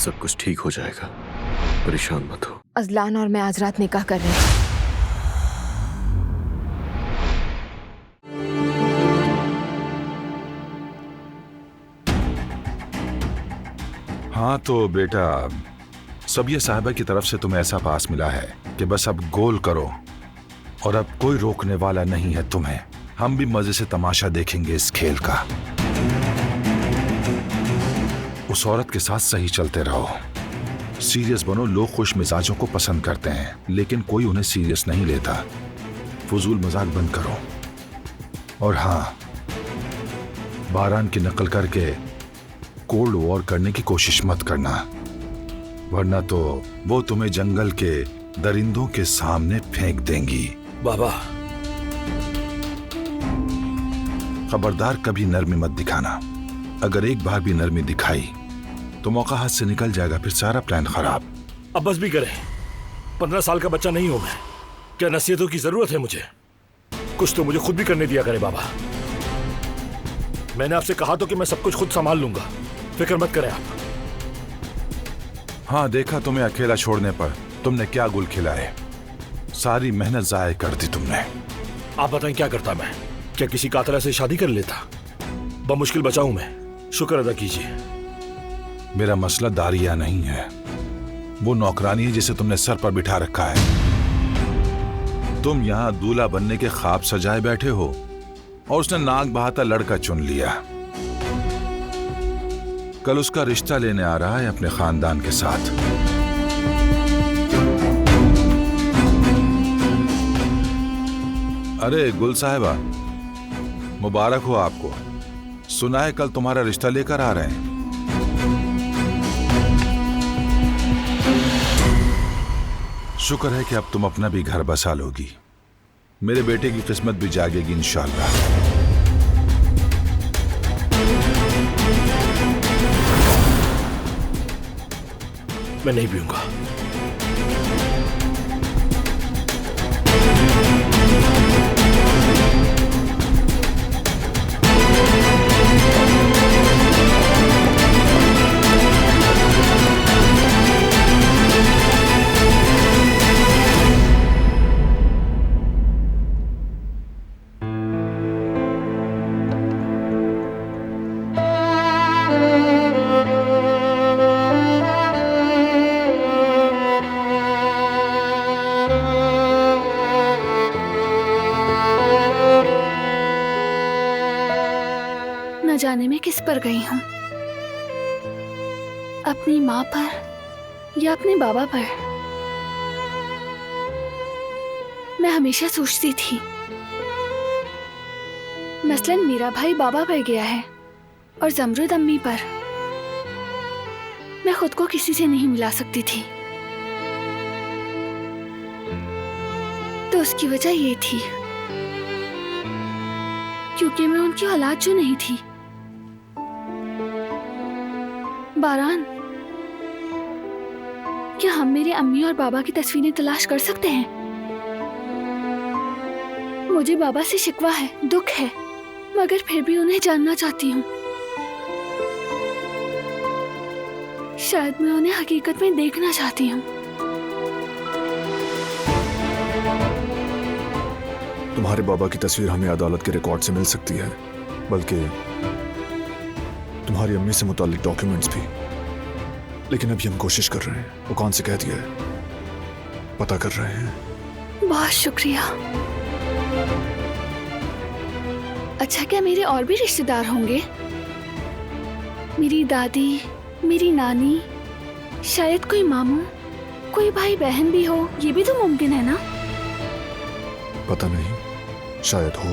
सब कुछ ठीक हो जाएगा, परेशान मत हो। अजलान और मैं आज रात निकाह कर रहे हैं। हाँ तो बेटा, सबिया साहिबा की तरफ से तुम्हें ऐसा पास मिला है कि बस अब गोल करो और अब कोई रोकने वाला नहीं है तुम्हें। हम भी मजे से तमाशा देखेंगे इस खेल का। उस औरत के साथ सही चलते रहो, सीरियस बनो। लोग खुश मिजाजों को पसंद करते हैं लेकिन कोई उन्हें सीरियस नहीं लेता। फजूल मजाक बंद करो। और हाँ, बारान की नकल करके कोल्ड वॉर करने की कोशिश मत करना, वरना तो वो तुम्हें जंगल के दरिंदों के सामने फेंक देंगी। बाबा, खबरदार कभी नरमी मत दिखाना। अगर एक बार भी नरमी दिखाई तो मौका हाथ से निकल जाएगा, फिर सारा प्लान खराब। अब बस भी करें। 15 साल का बच्चा नहीं हूं मैं। क्या नसीहतों की जरूरत है मुझे? कुछ तो मुझे खुद भी करने दिया करे बाबा। मैंने आपसे कहा तो कि मैं सब कुछ खुद संभाल लूंगा, फिक्र मत करें आप। हाँ, देखा तुम्हें अकेला छोड़ने पर तुमने क्या गुल खिलाए। सारी मेहनत जाया कर दी तुमने। आप बताएं क्या करता मैं? क्या किसी कातला से शादी कर लेता? बमुश्किल बचा हूं मैं, शुक्र अदा कीजिए। मेरा मसला दारिया नहीं है, वो नौकरानी है जिसे तुमने सर पर बिठा रखा है। तुम यहाँ दूल्हा बनने के ख्वाब सजाए बैठे हो और उसने नाक बहाता लड़का चुन लिया। कल उसका रिश्ता लेने आ रहा है अपने खानदान के साथ। अरे गुल साहिबा, मुबारक हो आपको। सुना है कल तुम्हारा रिश्ता लेकर आ रहे हैं। शुक्र है कि अब तुम अपना भी घर बसा लोगी। मेरे बेटे की किस्मत भी जागेगी इंशाअल्लाह। मैं नहीं पीऊंगा। जाने में किस पर गई हूँ, अपनी माँ पर या अपने बाबा पर। मैं हमेशा सोचती थी मसलन मेरा भाई बाबा पर गया है और जमरुद अम्मी पर। मैं खुद को किसी से नहीं मिला सकती थी, तो उसकी वजह ये थी क्योंकि मैं उनकी औलाद जो नहीं थी। बारान, क्या हम मेरे अम्मी और बाबा की तस्वीरें तलाश कर सकते हैं? मुझे बाबा से शिकवा है, दुख है, मगर फिर भी उन्हें जानना चाहती हूँ। शायद मैं उन्हें हकीकत में देखना चाहती हूँ। तुम्हारे बाबा की तस्वीर हमें अदालत के रिकॉर्ड से मिल सकती है, बल्कि तुम्हारी अम्मी से मुताल्लिक डॉक्यूमेंट्स भी। लेकिन अभी हम कोशिश कर रहे हैं, वो कौन से कह दिया है पता कर रहे हैं। बहुत शुक्रिया। अच्छा, क्या मेरे और भी रिश्तेदार होंगे? मेरी दादी, मेरी नानी, शायद कोई मामू, कोई भाई बहन भी हो, ये भी तो मुमकिन है ना? पता नहीं, शायद हो।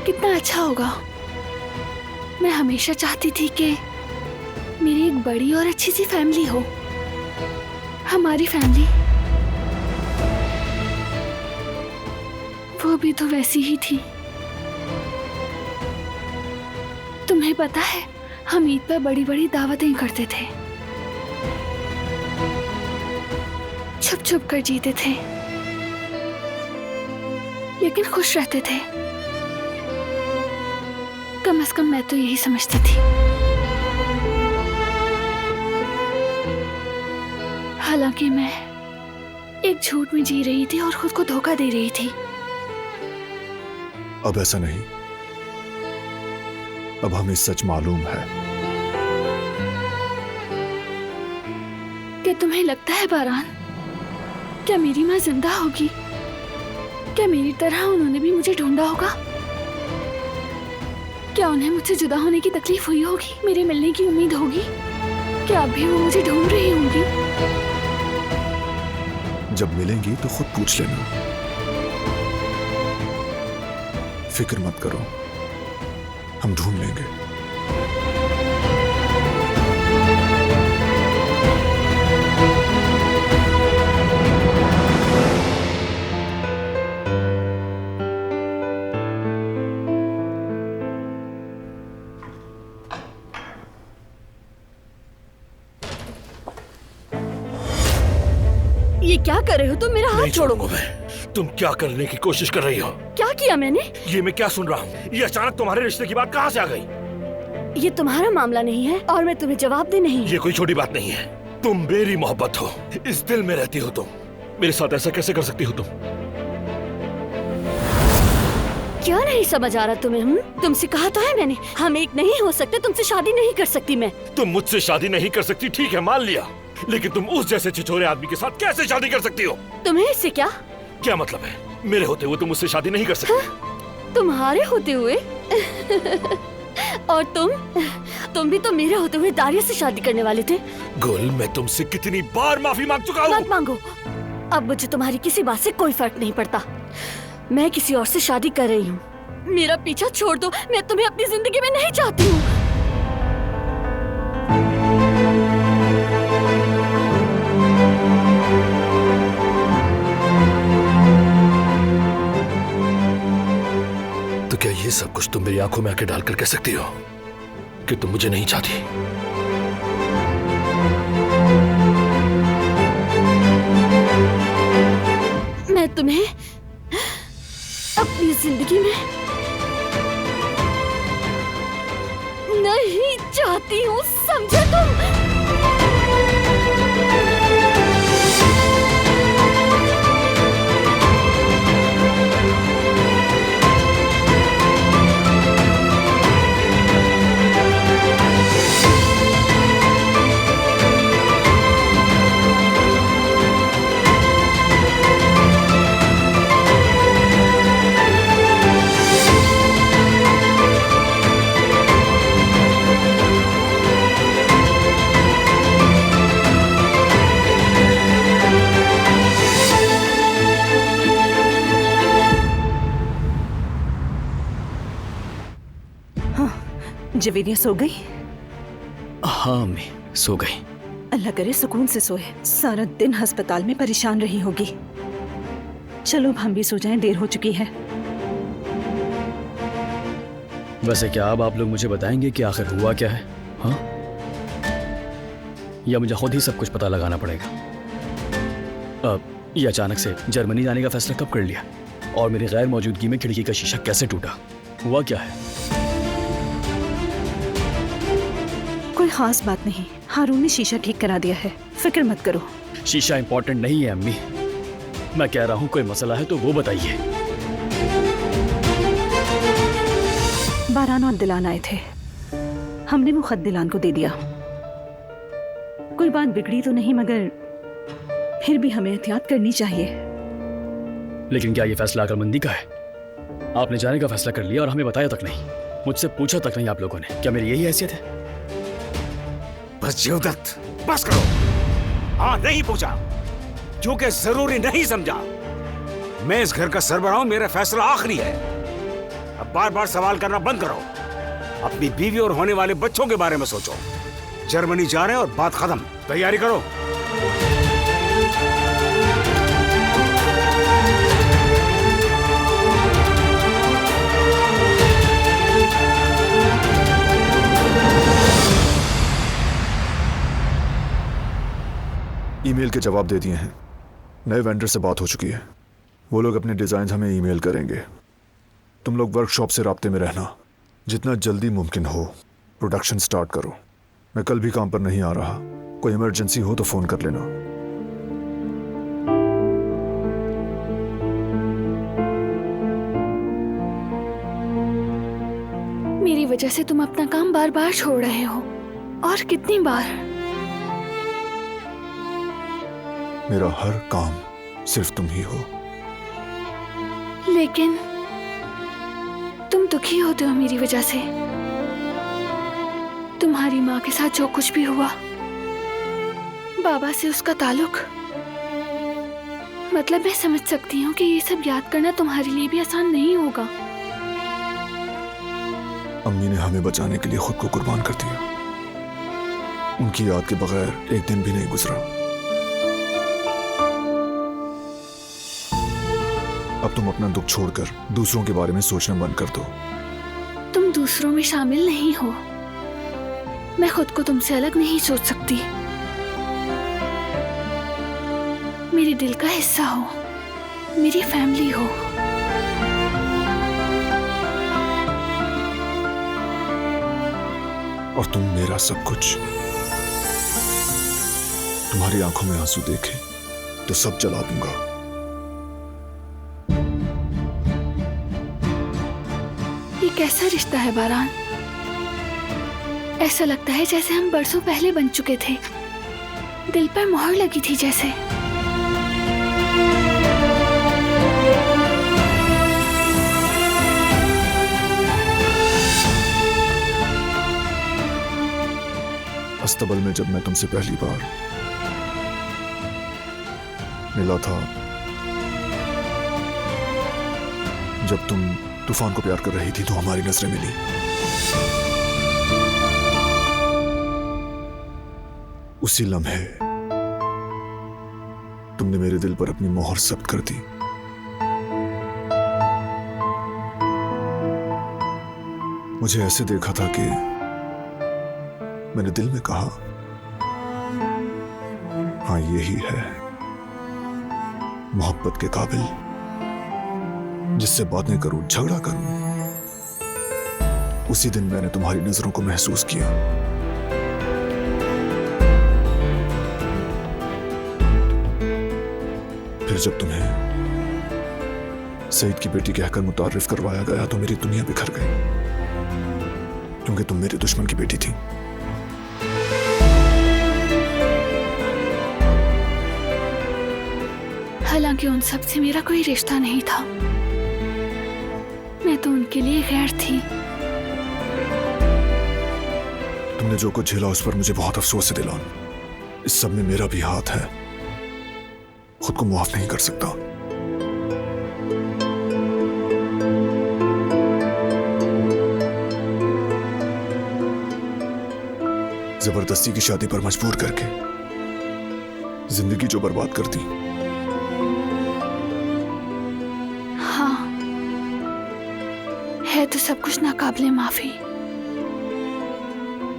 कितना अच्छा होगा। मैं हमेशा चाहती थी कि मेरी एक बड़ी और अच्छी सी फैमिली हो। हमारी फैमिली वो भी तो वैसी ही थी। तुम्हें पता है, हम ईद पर बड़ी बड़ी दावतें करते थे, छुप छुप कर जीते थे, लेकिन खुश रहते थे। कम से कम मैं तो यही समझती थी। हालांकि मैं एक झूठ में जी रही थी और खुद को धोखा दे रही थी। अब ऐसा नहीं, अब हमें सच मालूम है। क्या तुम्हें लगता है बारान, क्या मेरी माँ जिंदा होगी? क्या मेरी तरह उन्होंने भी मुझे ढूंढा होगा? क्या उन्हें मुझसे जुदा होने की तकलीफ हुई होगी? मेरे मिलने की उम्मीद होगी? क्या अब भी वो मुझे ढूंढ रही होंगी? जब मिलेंगी तो खुद पूछ लेना। फिक्र मत करो, हम ढूंढ लेंगे। ये क्या कर रहे हो तुम? मेरा हाथ छोड़ो। मैं। तुम क्या करने की कोशिश कर रही हो? क्या किया मैंने? ये मैं क्या सुन रहा हूँ? ये अचानक तुम्हारे रिश्ते की बात कहाँ से आ गई? ये तुम्हारा मामला नहीं है और मैं तुम्हें जवाब दे नहीं। ये कोई छोटी बात नहीं है। तुम मेरी मोहब्बत हो, इस दिल में रहती हो तुम। मेरे साथ ऐसा कैसे कर सकती हो तुम? क्या नहीं समझ आ रहा तुम्हें? तुमसे कहा तो है मैंने, हम एक नहीं हो सकते, तुमसे शादी नहीं कर सकती मैं। तुम मुझसे शादी नहीं कर सकती, ठीक है मान लिया, लेकिन तुम उस जैसे छिछोरे आदमी के साथ कैसे शादी कर सकती हो? तुम्हें इससे क्या क्या मतलब है? मेरे होते हुए तुम मुझसे शादी नहीं कर सकती? तुम्हारे होते हुए? और तुम भी तो मेरे होते हुए दारिया से शादी करने वाले थे। गुल, मैं तुमसे कितनी बार माफी मांग चुका हूँ। मत मांगो, अब मुझे तुम्हारी किसी बात से कोई फर्क नहीं पड़ता। मैं किसी और से शादी कर रही हूँ। मेरा पीछा छोड़ दो, मैं तुम्हें अपनी जिंदगी में नहीं चाहती हूँ। तो क्या ये सब कुछ तुम मेरी आंखों में आंखें डालकर कह सकती हो कि तुम मुझे नहीं चाहती? मैं तुम्हें अपनी जिंदगी में नहीं चाहती हूँ, समझे तुम? जवेरिया सो गई? हाँ अम्मी, सो गई। अल्लाह करे सुकून से सोए। सारा दिन अस्पताल में परेशान रही होगी। चलो अब हम भी सो जाएं, देर हो चुकी है। वैसे क्या अब आप लोग मुझे बताएंगे कि आखिर हुआ क्या है? हाँ, या मुझे खुद ही सब कुछ पता लगाना पड़ेगा? अब ये अचानक से जर्मनी जाने का फैसला कब कर लिया? और मेरी गैर मौजूदगी में खिड़की का शीशा कैसे टूटा? हुआ क्या है? कोई खास बात नहीं, हारून ने शीशा ठीक करा दिया है, फिक्र मत करो। शीशा इंपॉर्टेंट नहीं है अम्मी, मैं कह रहा हूँ कोई मसला है तो वो बताइए। बारान और दिलान आए थे, हमने वो खत दिलान को दे दिया। कोई बात बिगड़ी तो नहीं, मगर फिर भी हमें एहतियात करनी चाहिए। लेकिन क्या ये फैसला अक्लमंदी का है? आपने जाने का फैसला कर लिया और हमें बताया तक नहीं, मुझसे पूछा तक नहीं आप लोगों ने। क्या मेरी यही हैसियत है? बस जीवदत्त, बस करो। हाँ, नहीं पूछा क्योंकि जरूरी नहीं समझा। मैं इस घर का सरबराह हूं, मेरा फैसला आखिरी है। अब बार बार सवाल करना बंद करो। अपनी बीवी और होने वाले बच्चों के बारे में सोचो। जर्मनी जा रहे हैं और बात खत्म। तैयारी करो। ईमेल के जवाब दे दिए हैं। नए वेंडर से बात हो चुकी है, वो लोग अपने डिजाइन हमें ईमेल करेंगे। तुम लोग वर्कशॉप से राब्ते में रहना, जितना जल्दी मुमकिन हो प्रोडक्शन स्टार्ट करो। मैं कल भी काम पर नहीं आ रहा, कोई इमरजेंसी हो तो फोन कर लेना। मेरी वजह से तुम अपना काम बार बार छोड़ रहे हो, और कितनी बार। मेरा हर काम सिर्फ तुम ही हो। लेकिन तुम दुखी होते हो मेरी वजह से। तुम्हारी माँ के साथ जो कुछ भी हुआ, बाबा से उसका ताल्लुक, मतलब मैं समझ सकती हूँ कि ये सब याद करना तुम्हारे लिए भी आसान नहीं होगा। अम्मी ने हमें बचाने के लिए खुद को कुर्बान कर दिया। उनकी याद के बगैर एक दिन भी नहीं गुजरा। अब तुम अपना दुख छोड़कर दूसरों के बारे में सोचना बंद कर दो। तुम दूसरों में शामिल नहीं हो। मैं खुद को तुमसे अलग नहीं सोच सकती। मेरे दिल का हिस्सा हो, मेरी फैमिली हो। और तुम मेरा सब कुछ। तुम्हारी आंखों में आंसू देखे तो सब जला दूंगा। ये कैसा रिश्ता है बारान? ऐसा लगता है जैसे हम बरसों पहले बन चुके थे। दिल पर मोहर लगी थी जैसे। अस्तबल में जब मैं तुमसे पहली बार मिला था, जब तुम तूफान को प्यार कर रही थी, तो हमारी नजरें मिली। उसी लम्हे तुमने मेरे दिल पर अपनी मोहर जब्त कर दी। मुझे ऐसे देखा था कि मैंने दिल में कहा, हाँ यही है मोहब्बत के काबिल, जिससे बातें करूं, झगड़ा करूं। उसी दिन मैंने तुम्हारी नजरों को महसूस किया। फिर जब तुम्हें सईद की बेटी कहकर मुतारिफ करवाया गया तो मेरी दुनिया बिखर गई, क्योंकि तुम मेरे दुश्मन की बेटी थी। हालांकि उन सब से मेरा कोई रिश्ता नहीं था। मैं तो उनके लिए गैर थी। तुमने जो कुछ झेला उस पर मुझे बहुत अफसोस है दिलान। इस सब में मेरा भी हाथ है। खुद को माफ नहीं कर सकता। जबरदस्ती की शादी पर मजबूर करके जिंदगी जो बर्बाद कर दी। हाँ, है तो सब कुछ नाकाबिले माफी,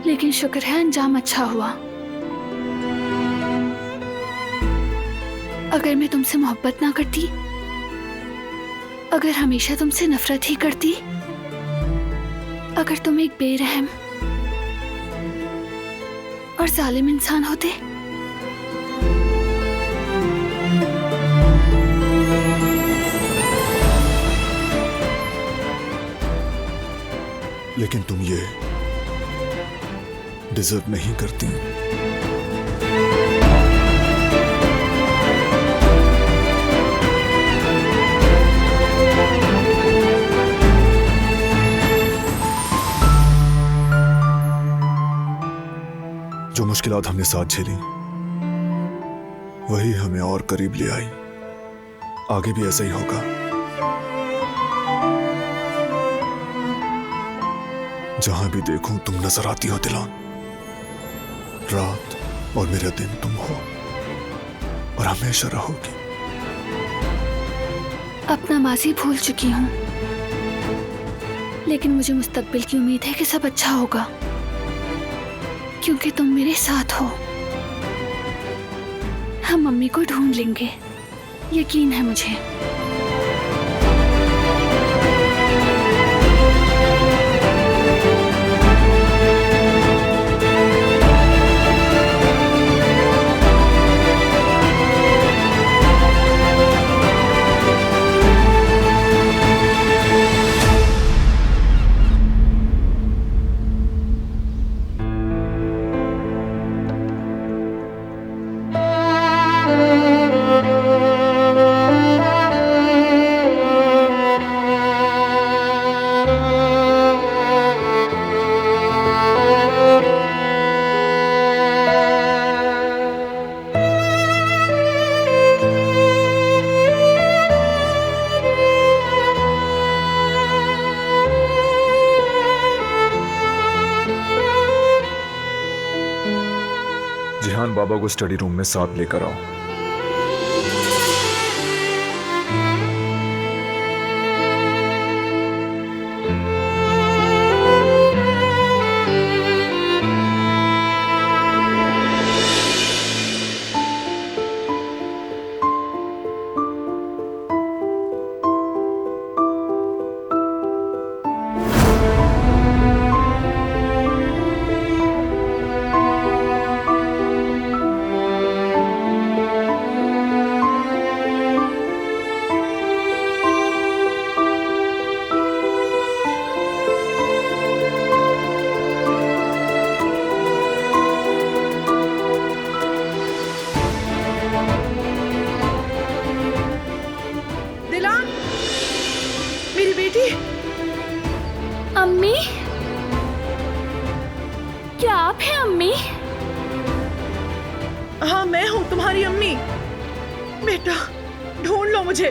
लेकिन शुक्र है अंजाम अच्छा हुआ। अगर मैं तुमसे मोहब्बत ना करती, अगर हमेशा तुमसे नफरत ही करती, अगर तुम एक बेरहम और जालिम इंसान होते, लेकिन तुम ये डिजर्व नहीं करती। जो मुश्किलात हमने साथ झेली, वही हमें और करीब ले आई। आगे भी ऐसा ही होगा। जहां भी देखूं तुम नजर आती हो दिलान। रात और मेरा दिन तुम हो और हमेशा रहोगी। अपना माजी भूल चुकी हूँ, लेकिन मुझे मुस्तकबिल की उम्मीद है कि सब अच्छा होगा, क्योंकि तुम मेरे साथ हो। हम मम्मी को ढूंढ लेंगे, यकीन है मुझे। ध्यान बाबा को स्टडी रूम में साथ लेकर आओ। दिलान, मेरी बेटी। अम्मी, क्या आप हैं अम्मी? हाँ, मैं हूँ तुम्हारी अम्मी। बेटा, ढूंढ लो मुझे,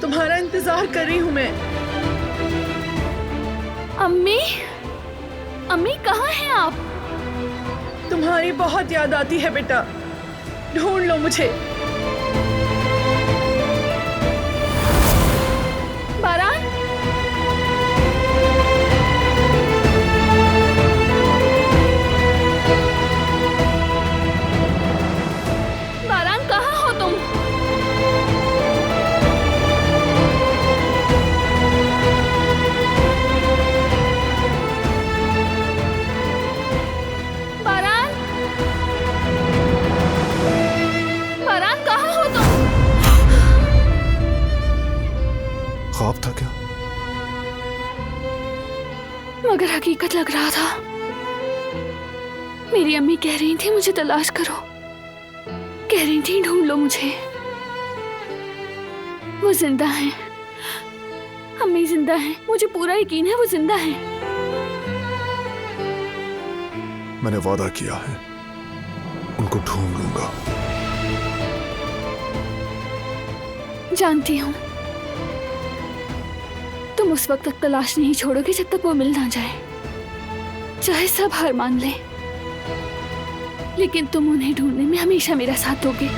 तुम्हारा इंतजार कर रही हूँ मैं। अम्मी, अम्मी कहाँ हैं आप? तुम्हारी बहुत याद आती है बेटा, ढूंढ लो मुझे। बारान, बारान कहाँ हो तुम? बारान, बारान कहाँ हो तुम? ख्वाब था क्या? मगर हकीकत लग रहा था। मेरी अम्मी कह रही थी मुझे तलाश करो, कह रही थी ढूंढ लो मुझे। वो जिंदा है, अम्मी जिंदा है, मुझे पूरा यकीन है वो जिंदा है। मैंने वादा किया है, उनको ढूंढ लूंगा। जानती हूँ तुम उस वक्त तक तलाश नहीं छोड़ोगे जब तक वो मिल ना जाए, चाहे सब हार मान ले, लेकिन तुम उन्हें ढूंढने में हमेशा मेरा साथ दोगे।